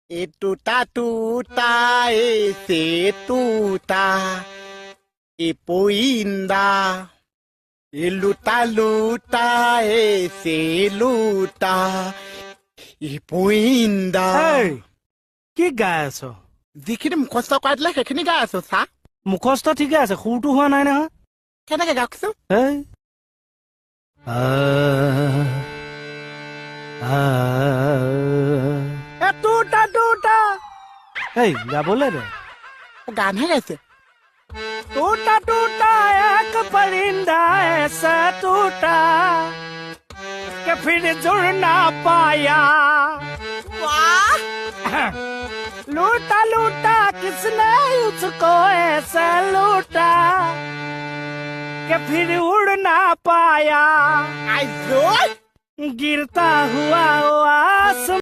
ए टूटा टूटा ऐसे टूटा ए पोइंदा ए लूटा लूटा ऐसे लूटा ए पोइंदा এই, কি গাই আছ যিখিনি মুখস্থ কৰাই দিলে সেইখিনি গাই আছো চা মুখস্থ ঠিকে আছে সুৰটো হোৱা নাই নহয় কেনেকে গাওকচোন এই টুটা টুটা এই গাবলে দে গানহে গাইছে टूटा टूटा एक परिंदा ऐसा टूटा कि फिर जुड़ ना पाया लूटा लूटा किसने उसको ऐसा लूटा कि फिर उड़ ना पाया আইজো गिरता हुआ वो आसमान